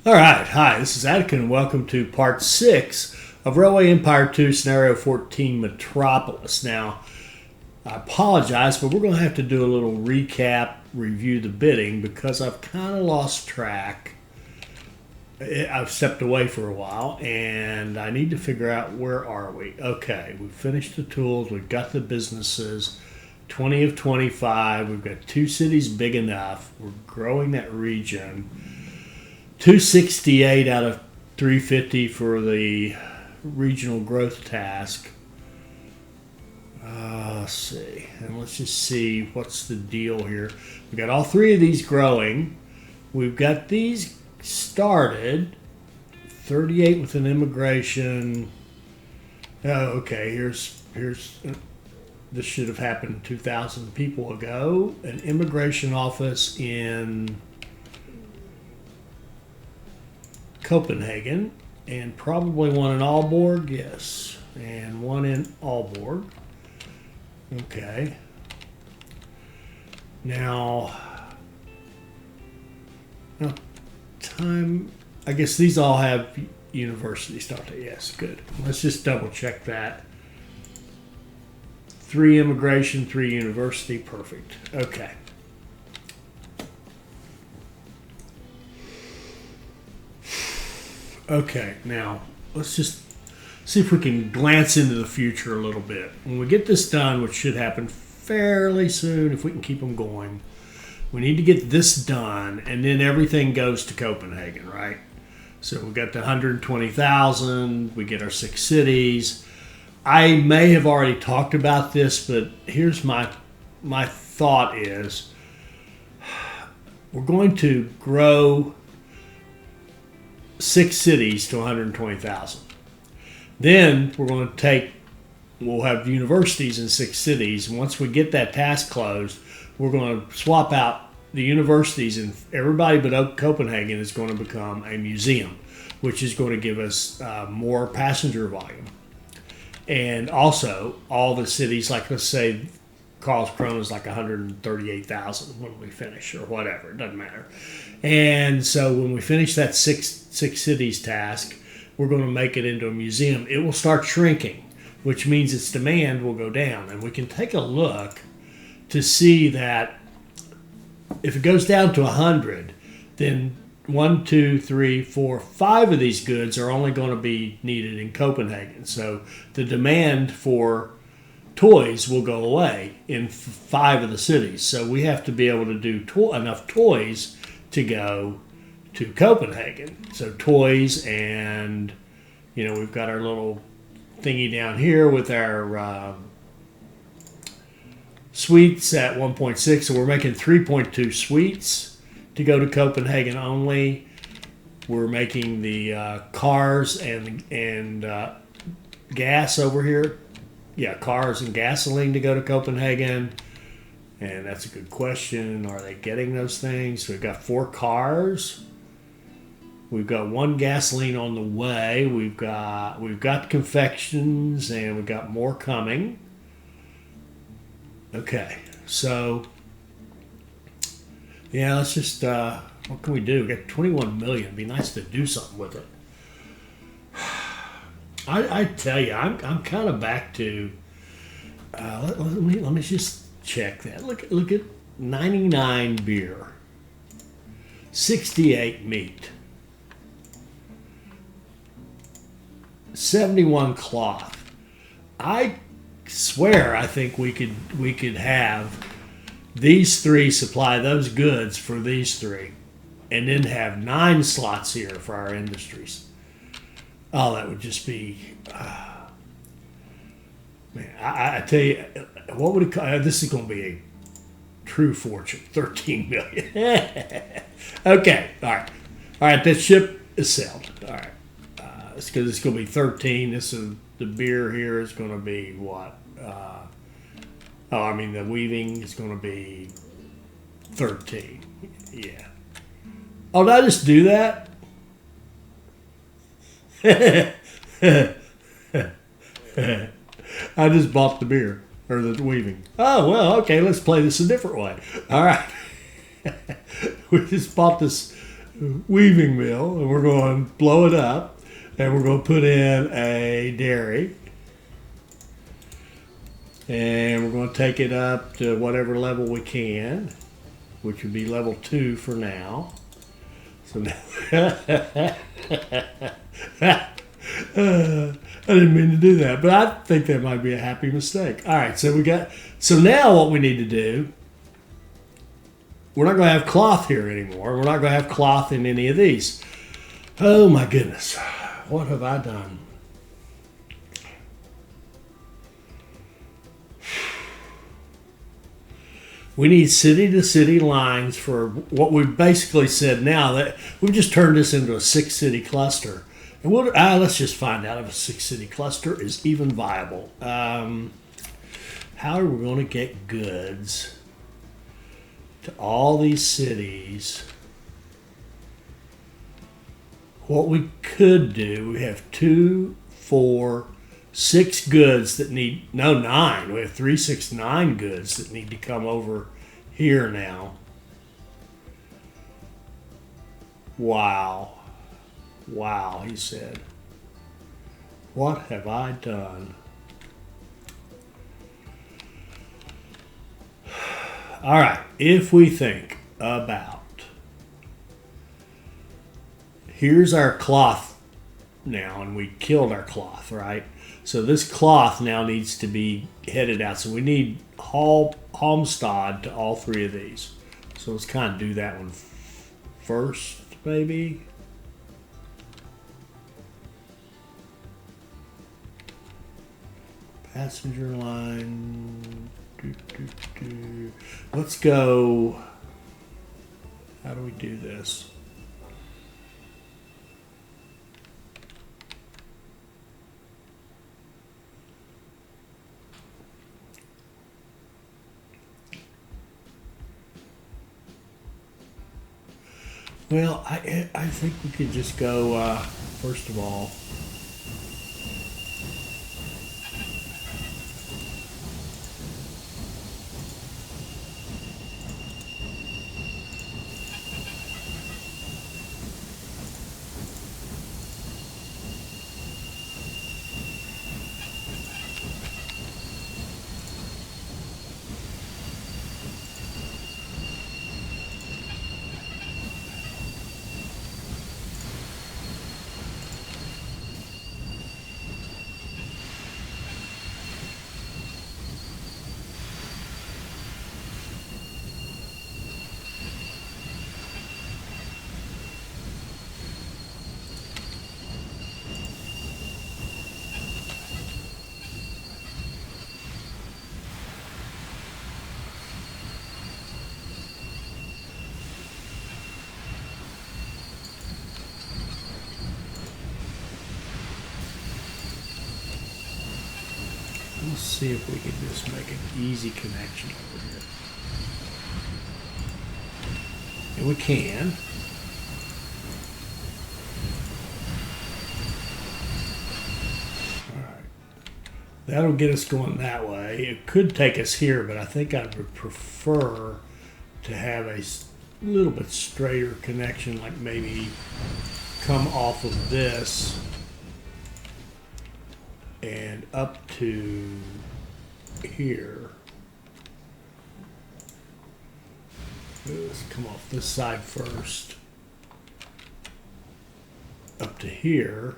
All right, hi, this is Attica, and welcome to part 6 of Railway Empire 2, Scenario 14, Metropolis. Now, I apologize, but we're going to have to do a little recap, review the bidding, because I've kind of lost track. I've stepped away for a while, and I need to figure out where are we. Okay, we've finished the tools, we've got the businesses, 20 of 25, we've got 2 cities big enough, we're growing that region. 268 out of 350 for the regional growth task. Let's see. And let's just see what's the deal here. We got all 3 of these growing. We've got these started. 38 with an immigration. Oh, okay. Here's this should have happened 2,000 people ago. An immigration office in Copenhagen, and probably one in Aalborg, yes, and one in Aalborg. Okay. Now, time, I guess these all have universities, don't they? Yes, good. Let's just double check that. 3 immigration, 3 university, perfect. Okay. Okay, now let's just see if we can glance into the future a little bit. When we get this done, which should happen fairly soon if we can keep them going, we need to get this done, and then everything goes to Copenhagen, right? So we got the 120,000, we get our 6 cities. I may have already talked about this, but here's my thought is we're going to grow 6 cities to 120,000. Then we'll have universities in 6 cities. And once we get that task closed, we're going to swap out the universities, and everybody but Copenhagen is going to become a museum, which is going to give us more passenger volume. And also, all the cities, like let's say Karlskrona is like 138,000 when we finish, or whatever, it doesn't matter. And so when we finish that six cities task, we're going to make it into a museum. It will start shrinking, which means its demand will go down. And we can take a look to see that if it goes down to 100, then 1, 2, 3, 4, 5 of these goods are only going to be needed in Copenhagen. So the demand for toys will go away in 5 of the cities. So we have to be able to do enough toys to go to Copenhagen. So toys, and we've got our little thingy down here with our suites at 1.6. So we're making 3.2 suites to go to Copenhagen only. We're making the cars and gas over here. Yeah, cars and gasoline to go to Copenhagen. And that's a good question. Are they getting those things? So we've got 4 cars. We've got 1 gasoline on the way. We've got confections, and we've got more coming. Okay, so yeah, let's just what can we do? We got 21 million. It'd be nice to do something with it. I tell you, I'm kind of back to. Let me just check that. Look at 99 beer, 68 meat, 71 cloth. I swear, I think we could have these 3 supply those goods for these 3, and then have 9 slots here for our industries. Oh, that would just be. Man, I tell you, what would it cost? This is going to be a true fortune, 13 million. Okay, all right. That ship is sailed. All right, it's going to be 13. The beer here is going to be what? The weaving is going to be 13. Yeah. Oh, did I just do that? I just bought the beer, or the weaving. Oh, well, okay, let's play this a different way. All right. We just bought this weaving mill, and we're going to blow it up, and we're going to put in a dairy, and we're going to take it up to whatever level we can, which would be level 2 for now. So now I didn't mean to do that, but I think that might be a happy mistake. All right, so now what we need to do, we're not going to have cloth here anymore. We're not going to have cloth in any of these. Oh my goodness, what have I done? We need city-to-city lines for what we've basically said now. That we've just turned this into a 6-city cluster. And let's just find out if a 6-city cluster is even viable. How are we going to get goods to all these cities? What we could do, we have 2, 4, 6 goods that need, no, 9. We have 3, 6, 9 goods that need to come over here now. Wow. Wow, he said. What have I done? All right, if we think about, here's our cloth now, and we killed our cloth, right? So this cloth now needs to be headed out. So we need Halmstad to all 3 of these. So let's kind of do that one first, maybe. Passenger line. Let's go. How do we do this? Well, I think we could just go, first of all, let's see if we can just make an easy connection over here. And we can. All right. That'll get us going that way. It could take us here, but I think I would prefer to have a little bit straighter connection, like maybe come off of this and up to here. Let's come off this side first. Up to here.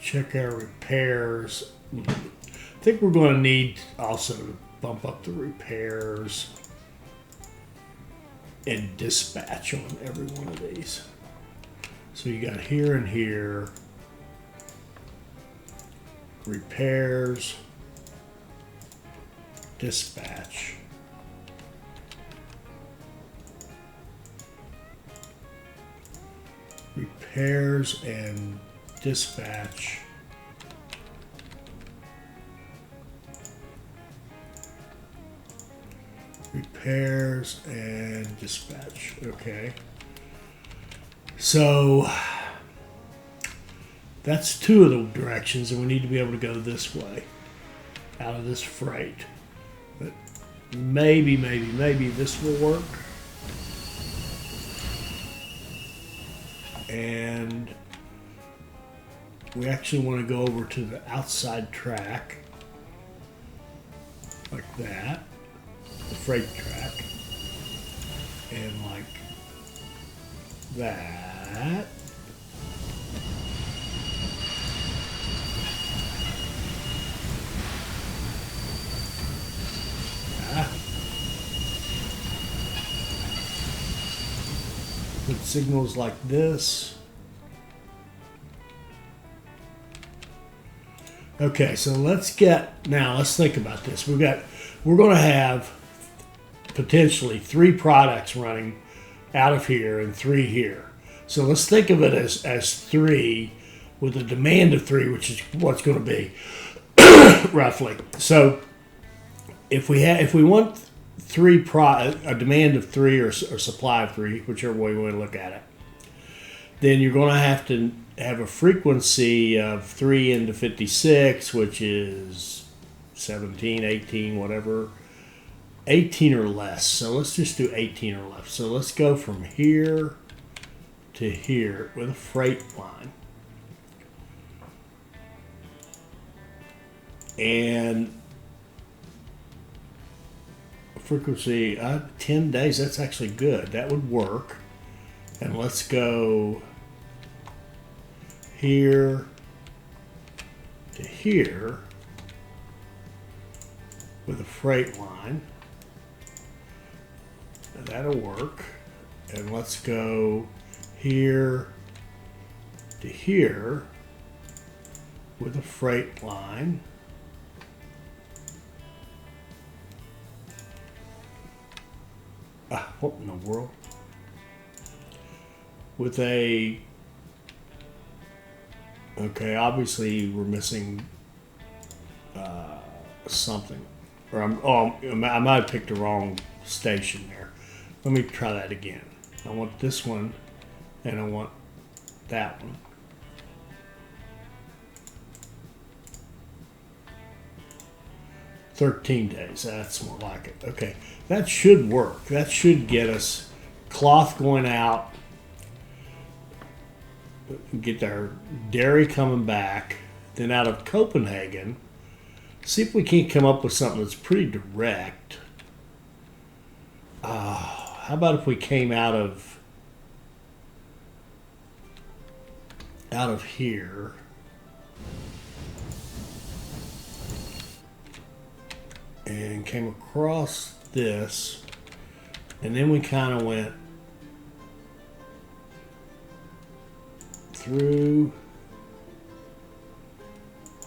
Check our repairs. I think we're going to need also to bump up the repairs and dispatch on every one of these. So you got here and here, repairs, dispatch. Repairs and dispatch. Repairs and dispatch. Okay. So that's two of the directions, and we need to be able to go this way out of this freight. But maybe this will work. And we actually want to go over to the outside track like that, the freight track, and like that. Put signals like this. Okay, so let's think about this. We're going to have potentially 3 products running out of here and 3 here. So let's think of it as 3 with a demand of 3, which is what's going to be roughly. So if we want a demand of 3 or supply of 3, whichever way we want to look at it, then you're going to have a frequency of 3 into 56, which is 17, 18, whatever, 18 or less. So let's just do 18 or less. So let's go from here to here with a freight line. And frequency 10 days, that's actually good. That would work. And let's go here to here with a freight line. And that'll work. And let's go here to here with a freight line. What in the world? With a... Okay, obviously we're missing something. Or I might have picked the wrong station there. Let me try that again. I want this one, and I want that one. "13 days, that's more like it. Okay, that should work. That should get us cloth going out, get our dairy coming back. Then out of Copenhagen, see if we can't come up with something that's pretty direct. How about if we came out of here, and came across this, and then we kind of went through.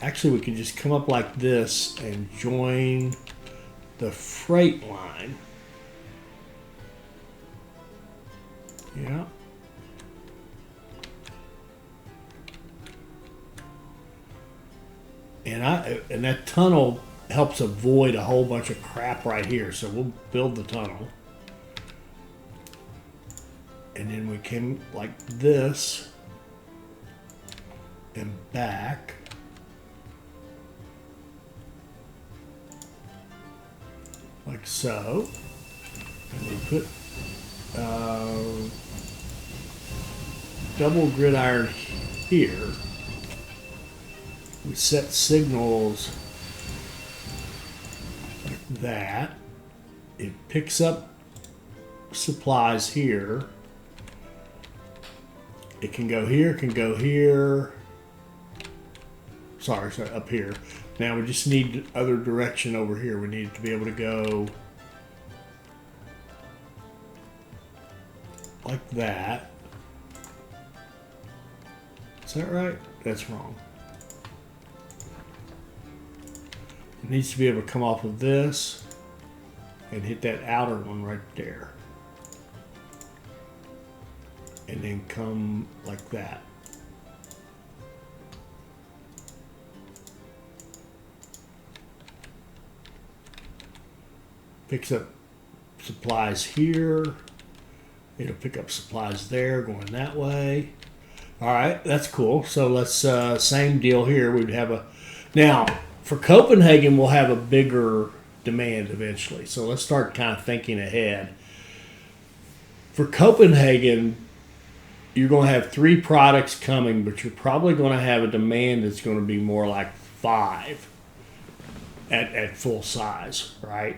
Actually, we could just come up like this and join the freight line. Yeah. And that tunnel helps avoid a whole bunch of crap right here. So we'll build the tunnel. And then we came like this and back. Like so. And we put double gridiron here. We set signals like that. It picks up supplies here. It can go here, can go here. Sorry, up here. Now we just need the other direction over here. We need it to be able to go like that. Is that right? That's wrong. It needs to be able to come off of this and hit that outer one right there. And then come like that. Picks up supplies here. It'll pick up supplies there going that way. All right, that's cool. So let's, same deal here. We'd have now for Copenhagen, we'll have a bigger demand eventually. So let's start kind of thinking ahead. For Copenhagen, you're going to have 3 products coming, but you're probably going to have a demand that's going to be more like 5 at full size, right?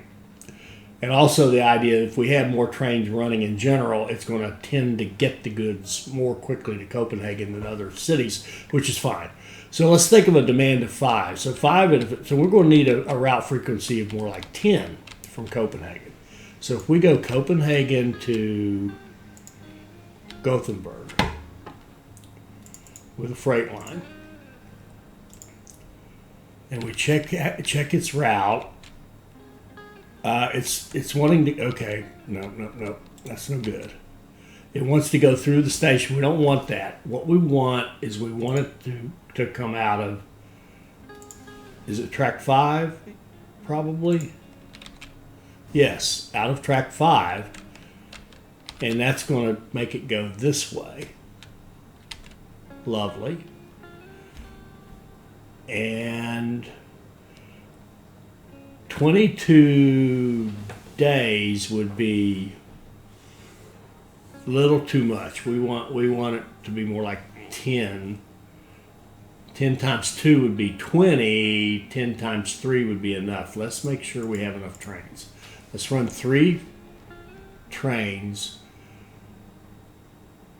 And also the idea that if we have more trains running in general, it's going to tend to get the goods more quickly to Copenhagen than other cities, which is fine. So let's think of a demand of 5. So so we're going to need a route frequency of more like 10 from Copenhagen. So if we go Copenhagen to Gothenburg with a freight line, and we check its route, it's wanting to, okay, no, that's no good. It wants to go through the station. We don't want that. What we want is we want it to come out of, is it track 5? Probably. Yes, out of track 5. And that's going to make it go this way. Lovely. And 22 days would be a little too much. We want it to be more like 10. 10 times 2 would be 20. 10 times 3 would be enough. Let's make sure we have enough trains. Let's run 3 trains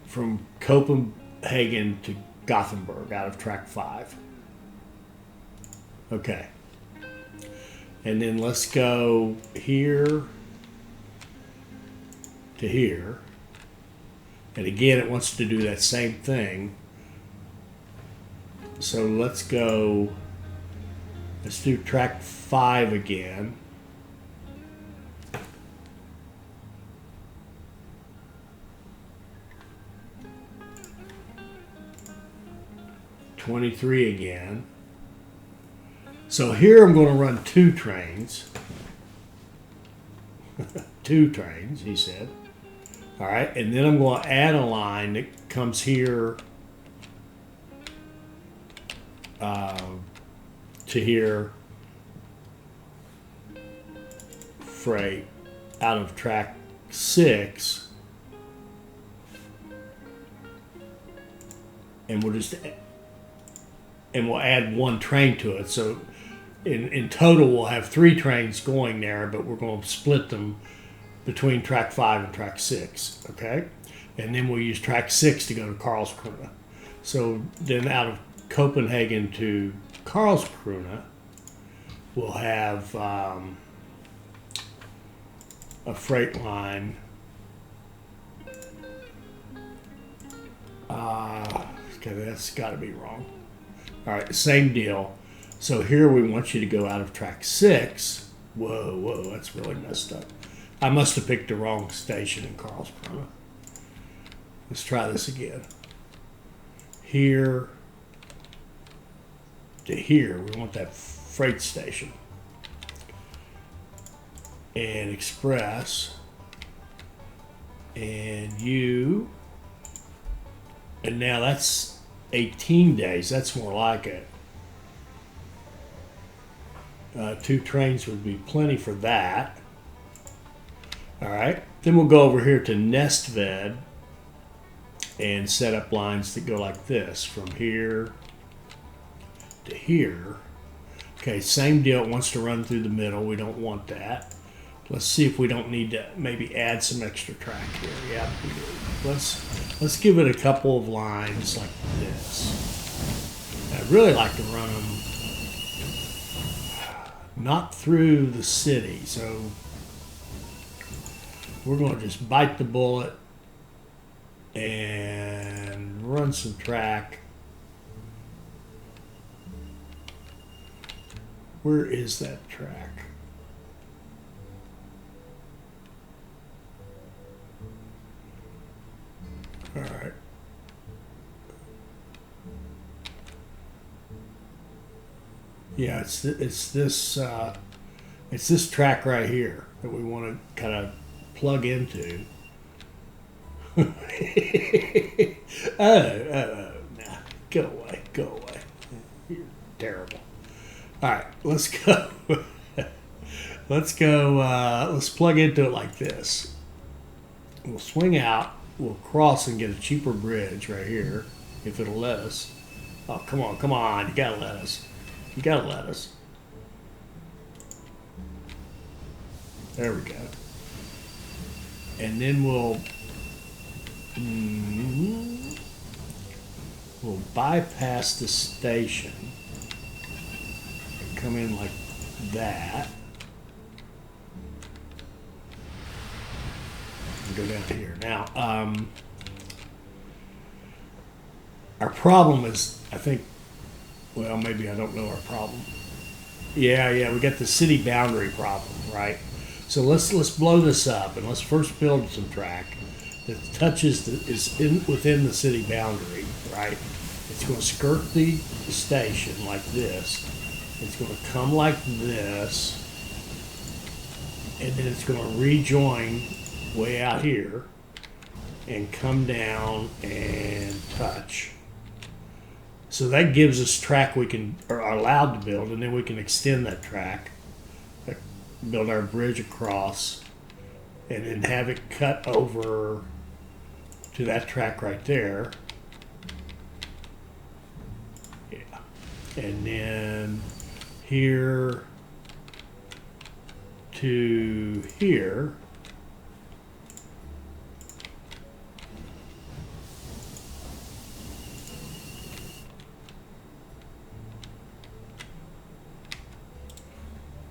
from Copenhagen to Gothenburg out of track 5. Okay. And then let's go here to here. And again, it wants to do that same thing. So let's do track 5 again. '23 again. So here I'm going to run 2 trains. 2 trains, he said. All right, and then I'm going to add a line that comes here to here, freight out of track 6, and we'll add 1 train to it. So in total, we'll have 3 trains going there, but we're going to split them between track 5 and track 6, okay? And then we'll use track 6 to go to Karlskrona. So then out of Copenhagen to Karlskrona, we'll have a freight line. Okay, that's got to be wrong. All right, same deal. So here we want you to go out of track 6. Whoa, that's really messed up. I must have picked the wrong station in Karlskrona. Let's try this again. Here to here, we want that freight station. And express. And and now that's 18 days. That's more like it. 2 trains would be plenty for that. All right. Then we'll go over here to Næstved and set up lines that go like this from here to here. Okay, same deal. It wants to run through the middle. We don't want that. Let's see if we don't need to maybe add some extra track here. Yeah, we do. Let's give it a couple of lines like this. I'd really like to run them not through the city, so we're going to just bite the bullet and run some track. Where is that track? All right. Yeah, it's this track right here. that we want to kind of plug into. Nah, go away, go away. You're terrible. All right, let's go. Let's go. Let's plug into it like this. We'll swing out. We'll cross and get a cheaper bridge right here, if it'll let us. Oh, come on, come on. You gotta let us. You gotta let us. There we go. And then we'll bypass the station and come in like that. And go down here. Now, our problem is, I think, well, maybe I don't know our problem. Yeah, we got the city boundary problem, right? So let's blow this up and let's first build some track that touches within the city boundary, right? It's going to skirt the station like this. It's going to come like this, and then it's going to rejoin way out here and come down and touch. So that gives us track we are allowed to build, and then we can extend that track, build our bridge across, and then have it cut over to that track right there. Yeah. And then here to here.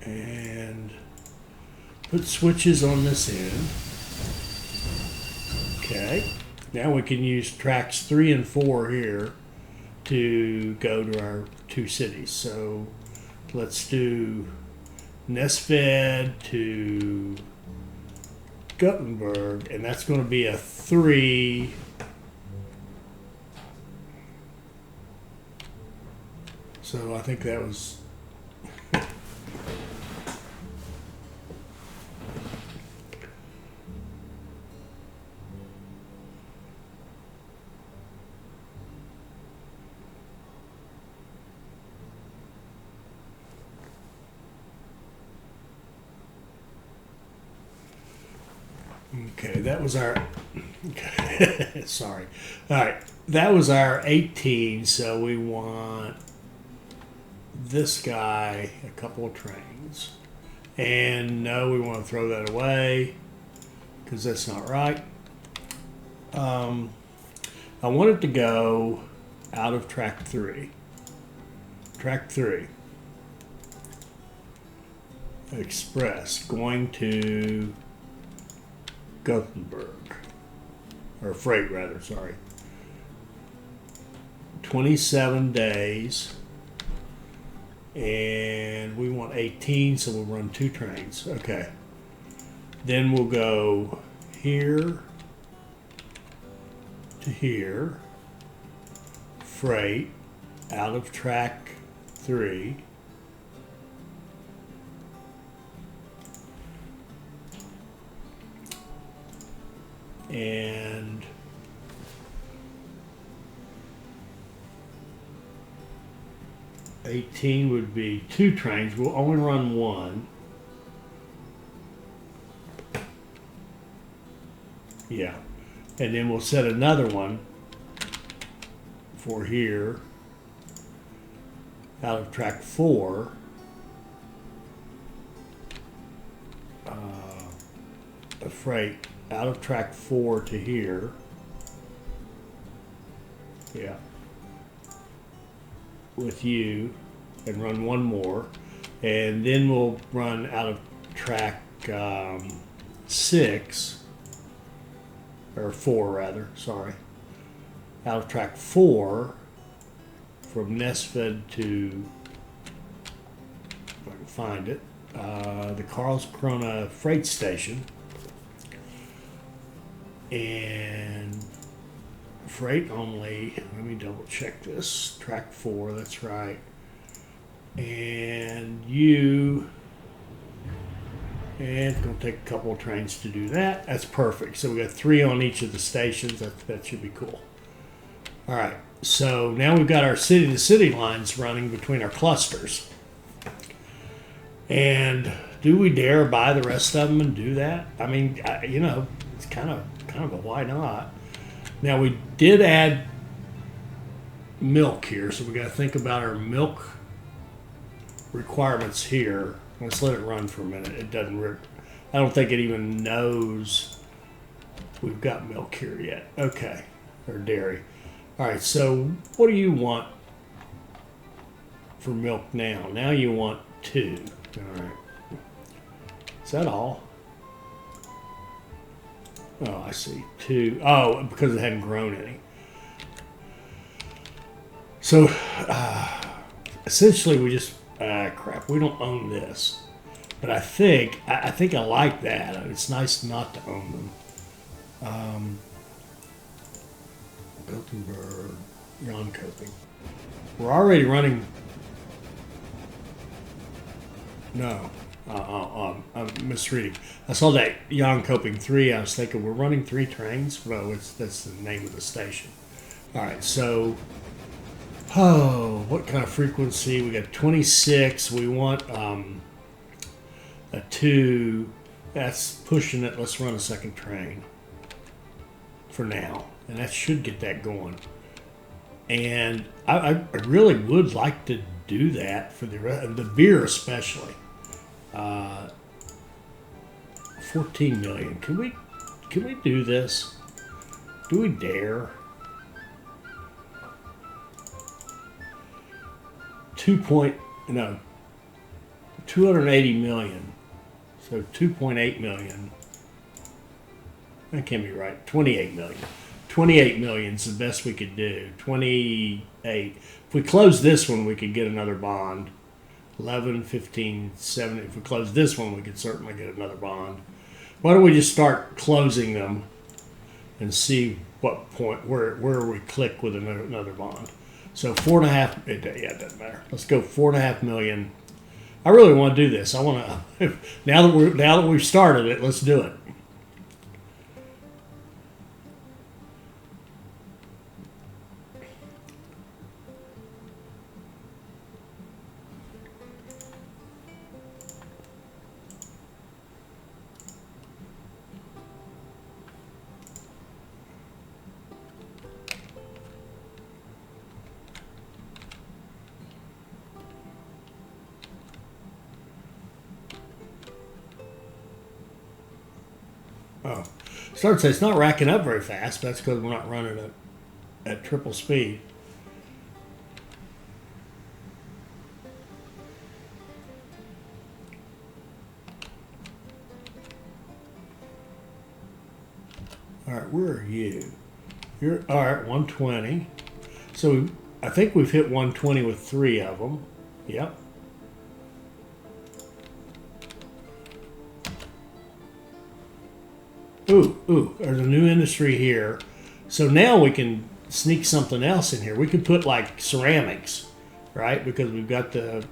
And put switches on this end. Okay. Now we can use tracks 3 and 4 here to go to our 2 cities. So let's do Nesfed to Gothenburg, and that's going to be a 3. So I think that was okay, that was our, sorry. All right, that was our 18, so we want this guy a couple of trains. And no, we want to throw that away because that's not right. I want it to go out of track 3. Track 3. Express going to Gothenburg, or freight rather, sorry. 27 days, and we want 18, so we'll run 2 trains. Okay. Then we'll go here to here, freight, out of track 3. And $18 would be 2 trains. We'll only run 1. Yeah. And then we'll set another one for here out of track 4. A freight out of track 4 to here. Yeah. With you, and run 1 more. And then we'll run out of track 6, or 4 rather, sorry. Out of track 4 from Nesfed to, if I can find it, the Karlskrona freight station. And freight only, let me double check this, track 4, that's right. And you And it's going to take a couple of trains to do that. That's perfect. So we got 3 on each of the stations. That should be cool. All right. So now we've got our city-to-city lines running between our clusters. And do we dare buy the rest of them and do that? I mean, it's kind of a why not? Now we did add milk here, so we got to think about our milk requirements here. Let's let it run for a minute. It doesn't work. I don't think it even knows we've got milk here yet. Okay, or dairy. All right, so what do you want for milk now? Now you want 2. All right. Is that all? Oh, I see. 2. Oh, because it hadn't grown any. So, essentially, we just crap. We don't own this, but I think I like that. It's nice not to own them. Gothenburg, Jönköping. We're already running. No, I'm misreading. I saw that Jönköping 3. I was thinking we're running 3 trains. No, that's the name of the station. All right, so. Oh, what kind of frequency? We got 26. We want a 2. That's pushing it. Let's run a second train for now, and that should get that going. And I really would like to do that for the beer especially. 14 million. Can we do this? Do we dare? 280 million. So 2.8 million. That can't be right. 28 million. 28 million is the best we could do. 28. If we close this one, we could get another bond. 11, 15, 7. If we close this one, we could certainly get another bond. Why don't we just start closing them and see what point, where we click with another bond. So 4.5. Yeah, it doesn't matter. Let's go 4.5 million. I really want to do this. I want to. Now that we've started it, let's do it. Oh, starts it's not racking up very fast, but that's because we're not running it at triple speed. All right, where are you? You're all right, 120. So I think we've hit 120 with 3 of them. Yep. Ooh, there's a new industry here. So now we can sneak something else in here. We could put like ceramics, right? Because we've got the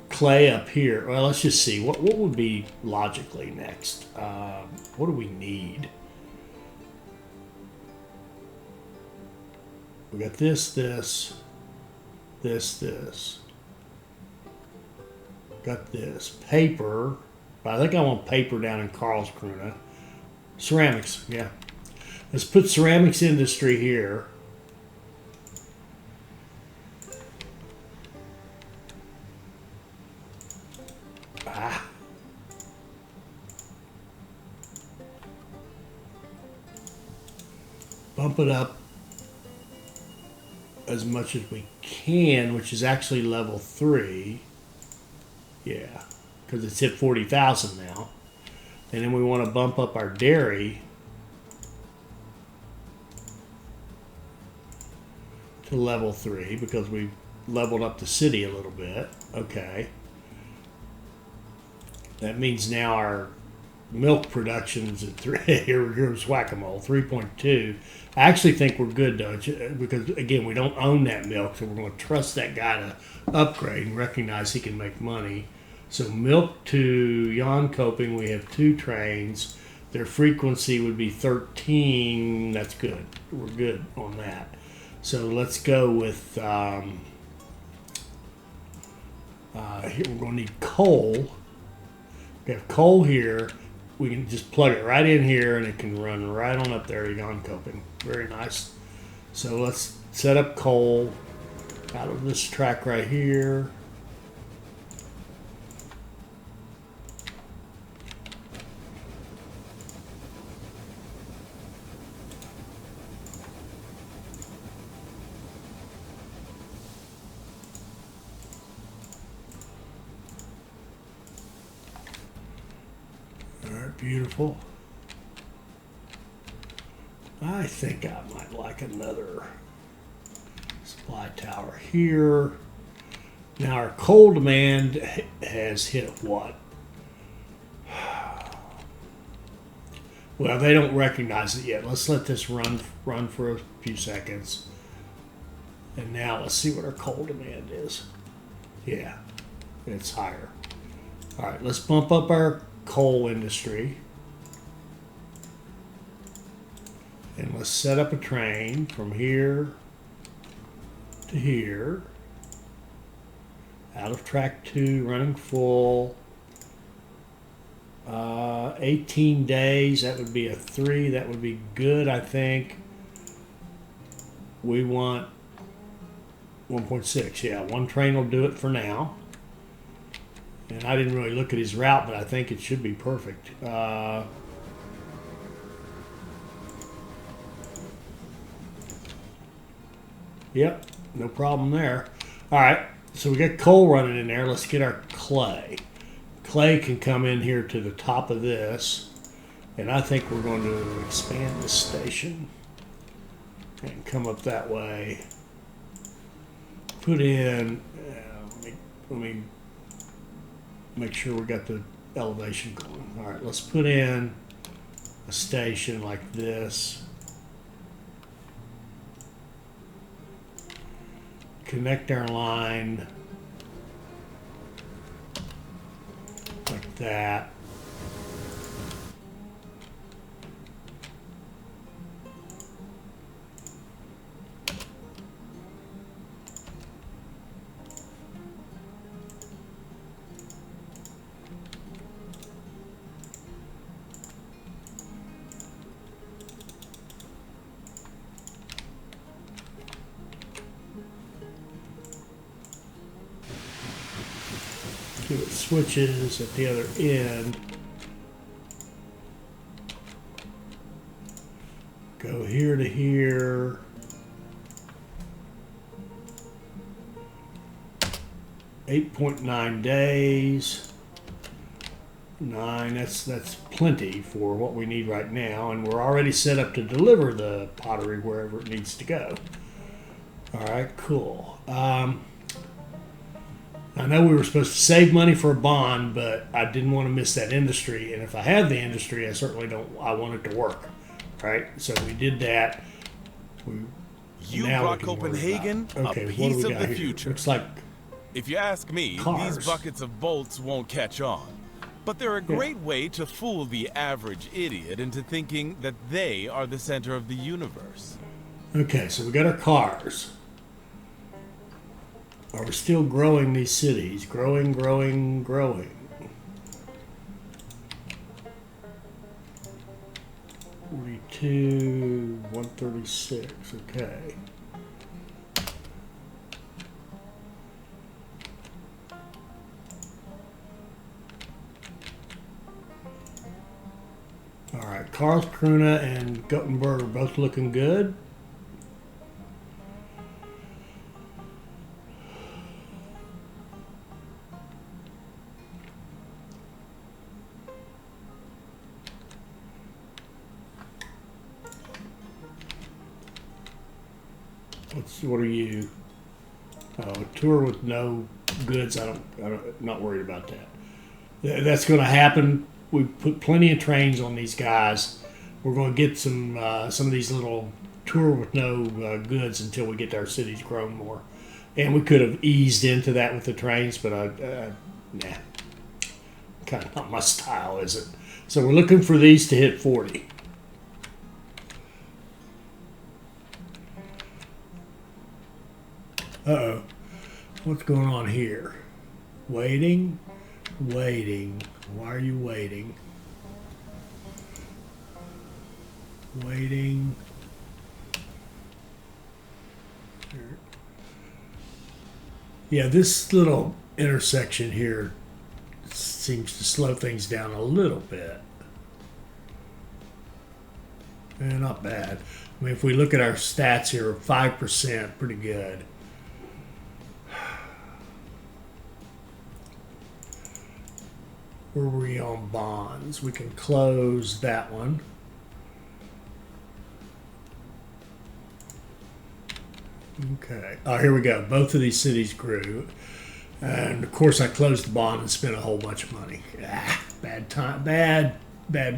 clay up here. Well, let's just see. What would be logically next? What do we need? We got this. Got this. Paper. I think I want paper down in Karlskrona. Ceramics, yeah. Let's put ceramics industry here. Bump it up as much as we can, which is actually level 3. Yeah. Because it's hit 40,000 now. And then we want to bump up our dairy to level 3 because we've leveled up the city a little bit. Okay. That means now our milk production's at 3. Here's whack-a-mole, 3.2. I actually think we're good, though, because, again, we don't own that milk, so we're going to trust that guy to upgrade and recognize he can make money. So Milk to Yonkoping, we have 2 trains. Their frequency would be 13. That's good. We're good on that. So let's go with, here we're going to need coal. We have coal here. We can just plug it right in here and it can run right on up there to Yonkoping. Very nice. So let's set up coal out of this track right here. Beautiful. I think I might like another supply tower here. Now our coal demand has hit what? Well, they don't recognize it yet. Let's let this run for a few seconds. And now let's see what our coal demand is. Yeah, it's higher. All right, let's bump up our coal industry. And let's set up a train from here to here. Out of track 2, running full. 18 days, that would be a 3. That would be good, I think. We want 1.6. Yeah, 1 train will do it for now. And I didn't really look at his route, but I think it should be perfect. Yep, no problem there. All right, so we got coal running in there. Let's get our clay. Clay can come in here to the top of this. And I think we're going to expand the station and come up that way. Put in, let me make sure we got the elevation going. All right, let's put in a station like this. Connect our line like that. So it switches at the other end. Go here to here. $8.9 days. 9, that's plenty for what we need right now, and we're already set up to deliver the pottery wherever it needs to go. All right, cool. I know we were supposed to save money for a bond, but I didn't want to miss that industry. And if I have the industry, I certainly don't. I want it to work, right? So we did that. You brought Copenhagen a piece of the future. Looks like if you ask me, cars. These buckets of bolts won't catch on. But they're a great way to fool the average idiot into thinking that they are the center of the universe. Okay, so we got our cars. Are we still growing these cities? Growing, growing, growing. 42, 136, okay. All right, Karlskrona and Gothenburg are both looking good. What are you? Oh, a tour with no goods. I'm not worried about that. That's going to happen. We put plenty of trains on these guys. We're going to get some of these little tour with no goods until we get our cities grown more. And we could have eased into that with the trains, but nah. kind of not my style, is it? So we're looking for these to hit 40. Uh-oh. What's going on here? Waiting. Waiting. Why are you waiting? Waiting. Yeah, this little intersection here seems to slow things down a little bit. Not bad. I mean, if we look at our stats here, 5%, pretty good. Where were we on bonds? We can close that one. Okay. Oh, here we go. Both of these cities grew. And of course, I closed the bond and spent a whole bunch of money. Bad time. Bad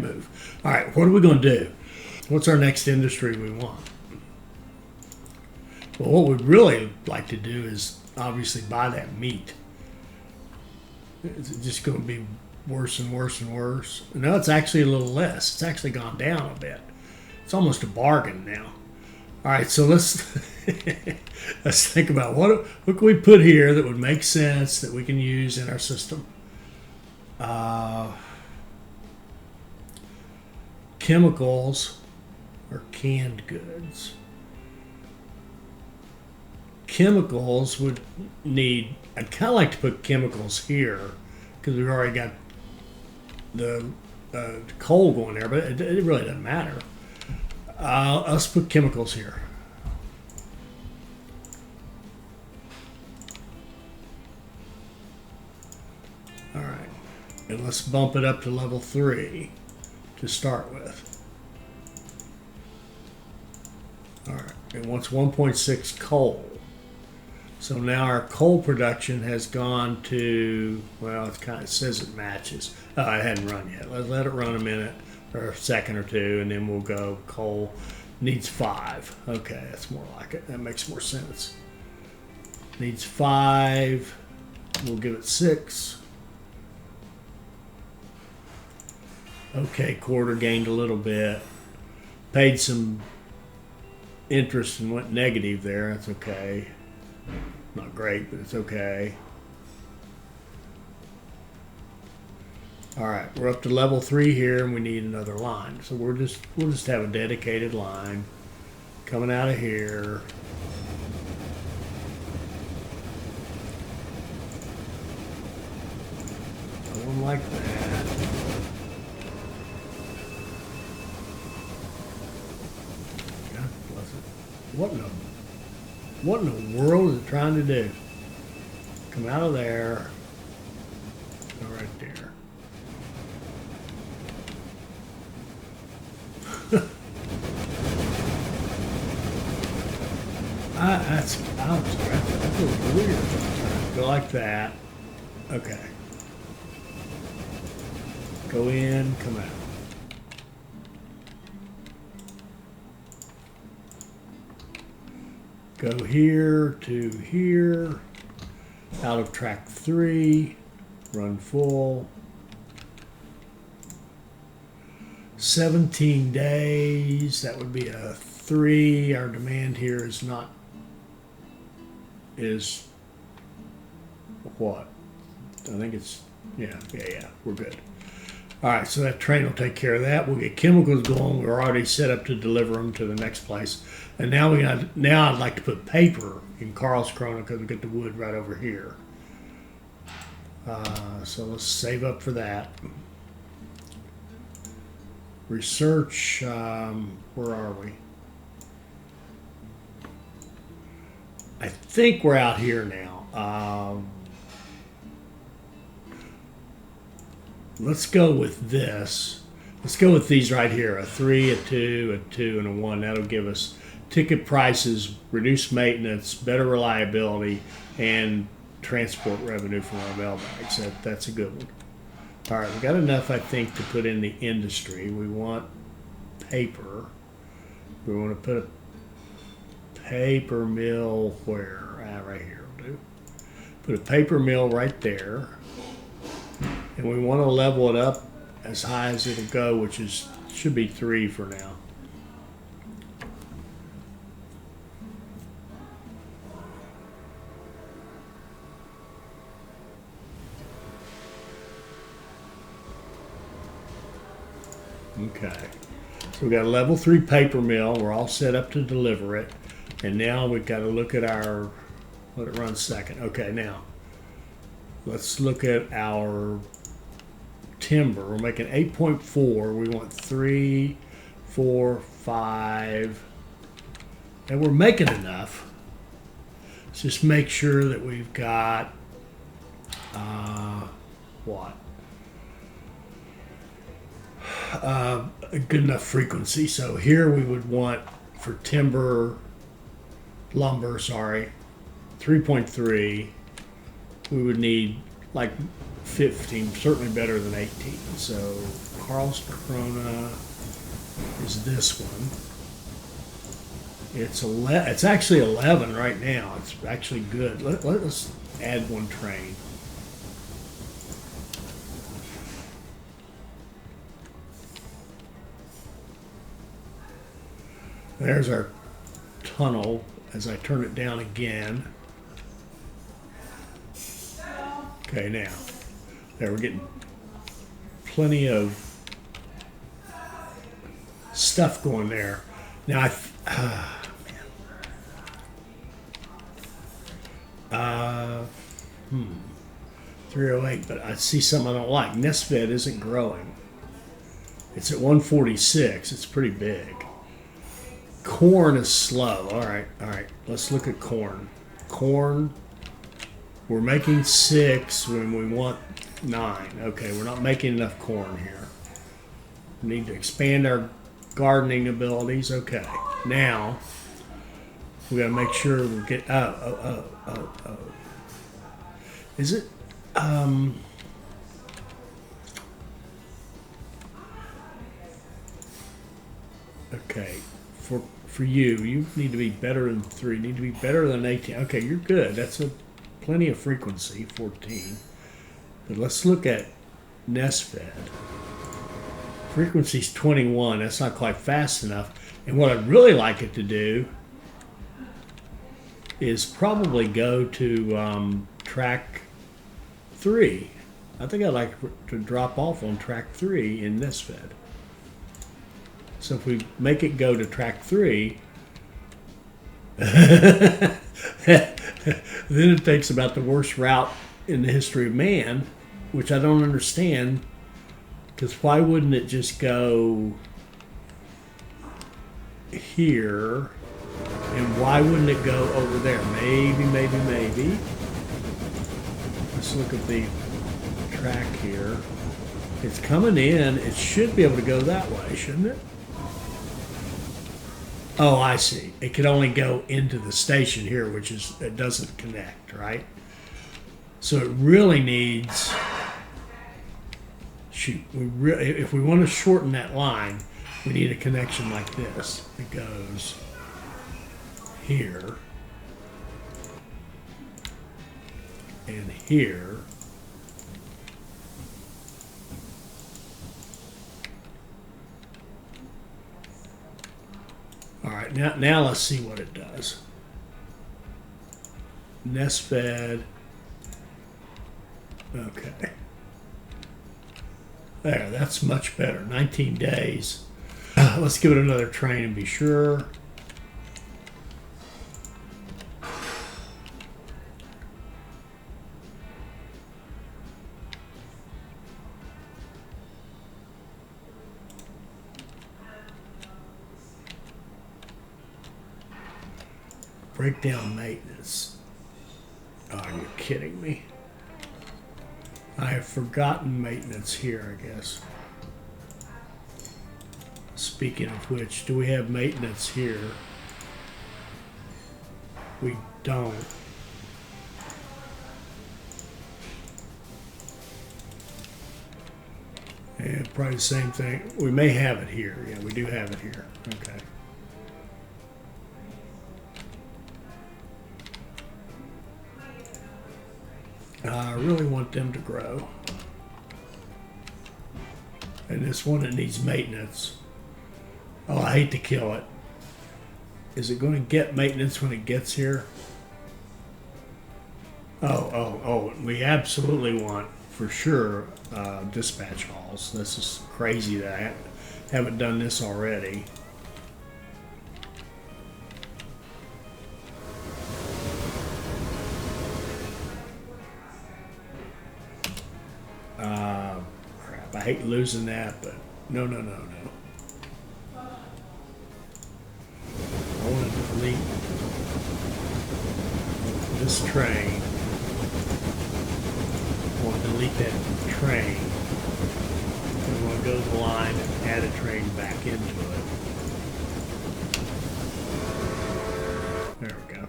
move. All right. What are we going to do? What's our next industry we want? Well, what we'd really like to do is obviously buy that meat. It's just going to be worse and worse and worse. No, it's actually a little less. It's actually gone down a bit. It's almost a bargain now. All right, so let's think about what can we put here that would make sense that we can use in our system. Chemicals or canned goods. Chemicals would need. I'd kind of like to put chemicals here because we've already got the coal going there, but it really doesn't matter. Let's put chemicals here. All right, and let's bump it up to level 3 to start with. All right, it wants 1.6 coal. So now our coal production has gone to, well, it says it matches. Oh, it hadn't run yet. Let's let it run a minute or a second or two, and then we'll go coal needs 5. Okay, that's more like it. That makes more sense. Needs 5. We'll give it 6. Okay, quarter gained a little bit. Paid some interest and went negative there. That's okay. Not great, but it's okay. All right, we're up to level 3 here, and we need another line. So we'll just have a dedicated line coming out of here. Going like that. God bless it. What in the world is it trying to do? Come out of there. Go right there. That's weird. Go like that. Okay. Go in, come out. Go here to here. Out of track 3. Run full. 17 days. That would be a 3. Our demand here is what? I think it's, yeah, we're good. All right, so that train will take care of that. We'll get chemicals going. We're already set up to deliver them to the next place. And now I'd like to put paper in Karlskrona because we get the wood right over here. So let's save up for that. Research, where are we? I think we're out here now. Let's go with this. Let's go with these right here, a 3, a 2, a 2, and a 1. That'll give us ticket prices, reduced maintenance, better reliability, and transport revenue from our mail bags. That's a good one. All right, we got enough, I think, to put in the industry. We want paper. We want to put a paper mill where? Right here will do. Put a paper mill right there. And we want to level it up as high as it'll go, which is should be 3 for now. Okay, so we got a level 3 paper mill. We're all set up to deliver it. And now we've got to look at our, let it run second. Okay, now let's look at our timber. We're making 8.4. We want 3, 4, 5. And we're making enough. Let's just make sure that we've got, what? A good enough frequency. So here we would want for lumber, sorry, 3.3. We would need like 15, certainly better than 18. So Carl's Corona is this one. It's actually 11 right now. It's actually good. Let's add one train. There's our tunnel as I turn it down again. Okay, now, there we're getting plenty of stuff going there. Now, 308, but I see something I don't like. Nestbed isn't growing. It's at 146. It's pretty big. Corn is slow. All right. Let's look at corn. Corn, we're making 6 when we want 9. Okay, we're not making enough corn here. We need to expand our gardening abilities. Okay, now we got to make sure we get. Is it? Okay. For you need to be better than 3. You need to be better than 18. Okay, you're good. That's plenty of frequency, 14. But let's look at nestbed. Frequency's 21. That's not quite fast enough. And what I'd really like it to do is probably go to track 3. I think I'd like to drop off on track 3 in nestbed. So if we make it go to track 3, then it takes about the worst route in the history of man, which I don't understand, because why wouldn't it just go here, and why wouldn't it go over there? Maybe. Let's look at the track here. It's coming in. It should be able to go that way, shouldn't it? Oh, I see. It could only go into the station here, which is, it doesn't connect, right? So it really needs, if we want to shorten that line, we need a connection like this. It goes here and here. All right, now let's see what it does. Nestbed. Okay. There, that's much better. 19 days. Let's give it another train and be sure. Breakdown maintenance. Oh, are you kidding me? I have forgotten maintenance here, I guess. Speaking of which, do we have maintenance here? We don't. And probably the same thing. We may have it here. Yeah, we do have it here. Okay. I really want them to grow. And this one, it needs maintenance. Oh, I hate to kill it. Is it going to get maintenance when it gets here? Oh, we absolutely want, for sure, dispatch halls. This is crazy that I haven't done this already. Crap, I hate losing that, but no. I want to delete this train. I want to delete that train. I want to go to the line and add a train back into it. There we go.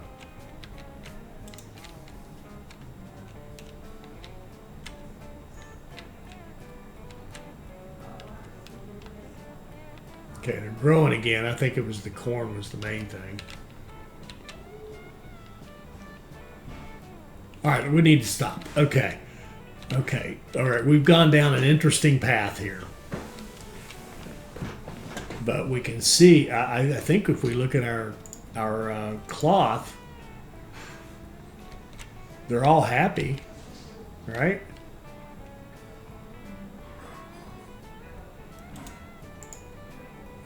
Okay, they're growing again. I think it was the corn was the main thing. All right, we need to stop. Okay. All right, we've gone down an interesting path here. But we can see, I think if we look at our cloth, they're all happy, right?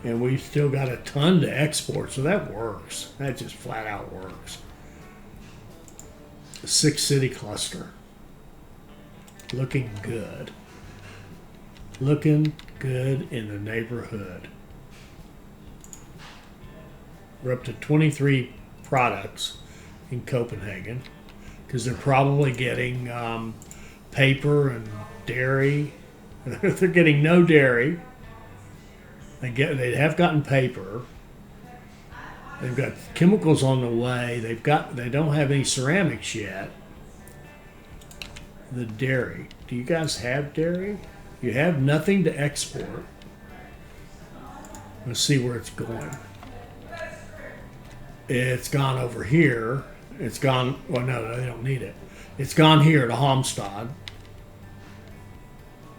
And we've still got a ton to export, so that works. That just flat out works. The 6-city cluster. Looking good. Looking good in the neighborhood. We're up to 23 products in Copenhagen because they're probably getting paper and dairy. They're getting no dairy. They have gotten paper. They've got chemicals on the way. They don't have any ceramics yet. The dairy. Do you guys have dairy? You have nothing to export. Let's see where it's going. It's gone over here. It's gone. Well, no, they don't need it. It's gone here to Halmstad.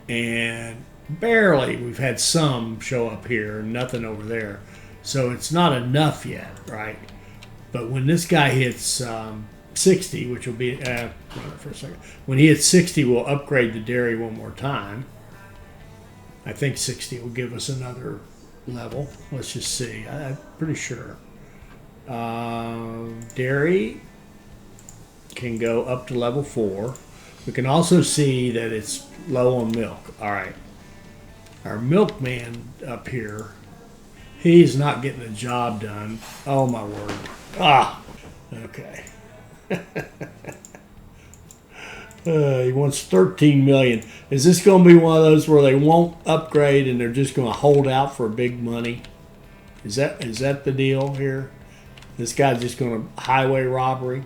And barely, we've had some show up here, nothing over there. So it's not enough yet, right? But when this guy hits 60, which will be, run it for a second. When he hits 60, we'll upgrade the dairy one more time. I think 60 will give us another level. Let's just see. I'm pretty sure. Dairy can go up to level 4. We can also see that it's low on milk. All right. Our milkman up here, he's not getting the job done. Oh, my word. Okay. He wants 13 million. Is this going to be one of those where they won't upgrade and they're just going to hold out for big money? Is that the deal here? This guy's just going to highway robbery?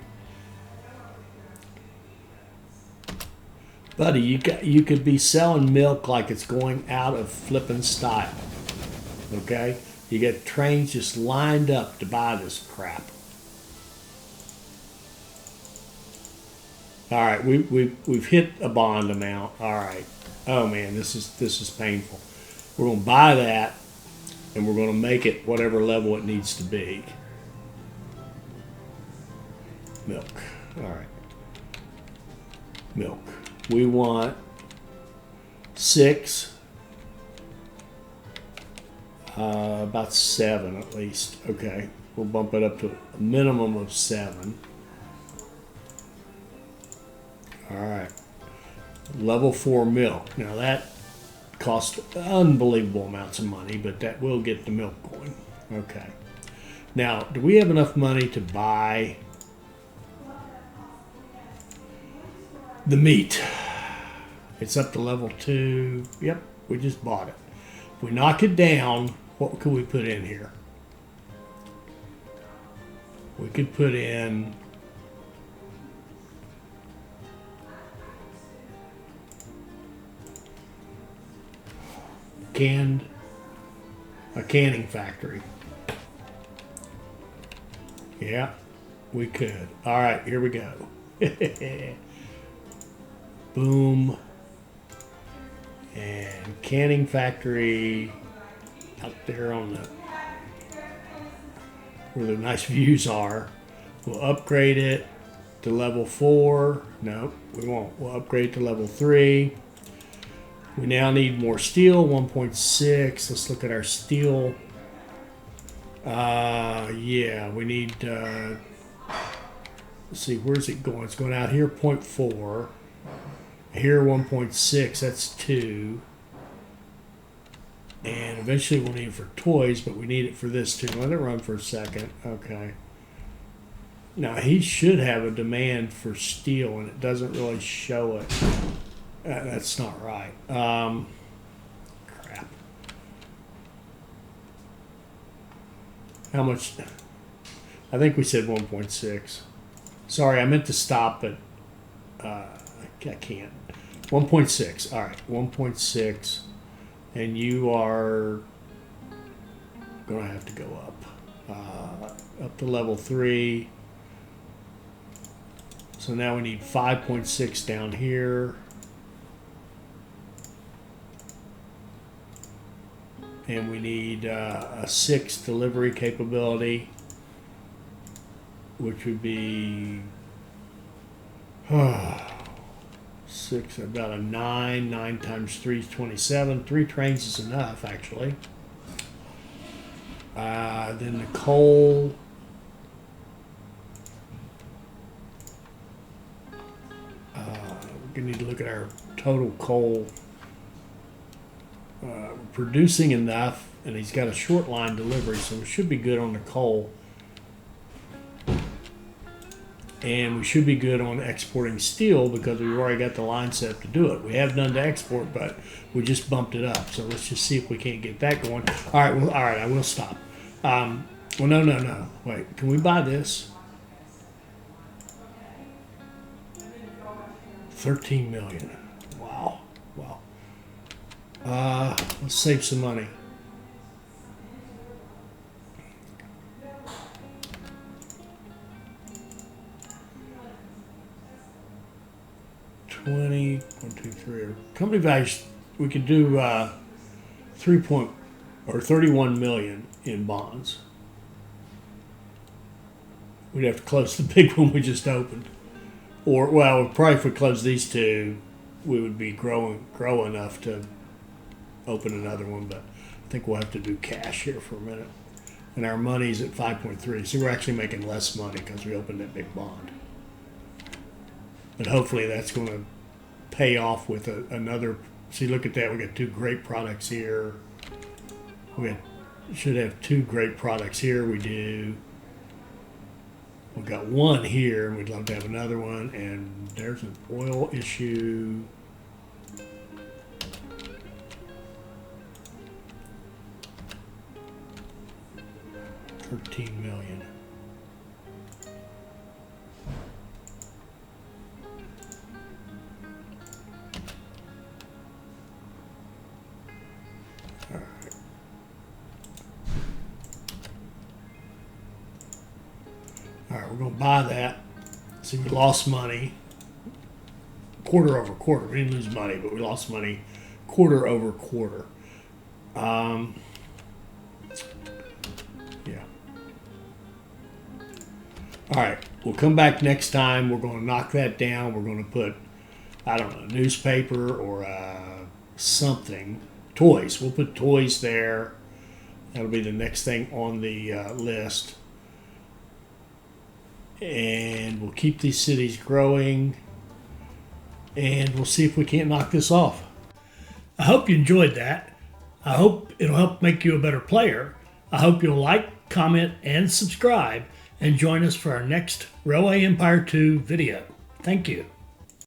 Buddy, you could be selling milk like it's going out of flipping style. Okay? You get trains just lined up to buy this crap. All right, we've hit a bond amount. All right. Oh man, this is painful. We're going to buy that, and we're going to make it whatever level it needs to be. Milk. All right. Milk. We want 6. About 7 at least. Okay. We'll bump it up to a minimum of 7. All right. Level 4 milk. Now that costs unbelievable amounts of money, but that will get the milk going. Okay. Now, do we have enough money to buy the meat? It's up to level 2. Yep, we just bought it. If we knock it down, what could we put in here? We could put in a canning factory. Yeah, we could. All right, here we go. Boom. And canning factory out there on the where the nice views are. We'll upgrade it to level 4. No, we won't. We'll upgrade to level 3. We now need more steel, 1.6. Let's look at our steel. Yeah, we need, let's see, where's it going? It's going out here, 0.4. Here, 1.6, that's 2. And eventually we'll need it for toys, but we need it for this too. Let it run for a second. Okay. Now, he should have a demand for steel, and it doesn't really show it. That's not right. Crap. How much? I think we said 1.6. Sorry, I meant to stop, but I can't. 1.6. All right, 1.6. And you are going to have to go up to level 3. So now we need 5.6 down here. And we need a 6 delivery capability, which would be 6, about a 9. 9 times 3 is 27. 3 trains is enough, actually. Then the coal. We need to look at our total coal. Producing enough, and he's got a short line delivery, so we should be good on the coal. And we should be good on exporting steel because we've already got the line set to do it. We have none to export, but we just bumped it up. So let's just see if we can't get that going. All right, well, all right, I will stop. Well, no. Wait, can we buy this? 13 million. Wow. Let's save some money. $20, 1, 2, 3. Company values, we could do 31 million in bonds. We'd have to close the big one we just opened. Or, well, probably if we close these two, we would be grow enough to open another one, but I think we'll have to do cash here for a minute. And our money's at 5.3, so we're actually making less money because we opened that big bond. But hopefully that's going to pay off with another. See, look at that. We got 2 great products here. We should have 2 great products here. We do. We've got 1 here, and we'd love to have another one. And there's an oil issue. $13 million. All right, we're going to buy that. See, we lost money quarter over quarter. We didn't lose money, but we lost money quarter over quarter. Yeah. All right, we'll come back next time. We're going to knock that down. We're going to put, I don't know, newspaper or something. Toys. We'll put toys there. That'll be the next thing on the list. And we'll keep these cities growing. And we'll see if we can't knock this off. I hope you enjoyed that. I hope it'll help make you a better player. I hope you'll like, comment, and subscribe. And join us for our next Railway Empire 2 video. Thank you.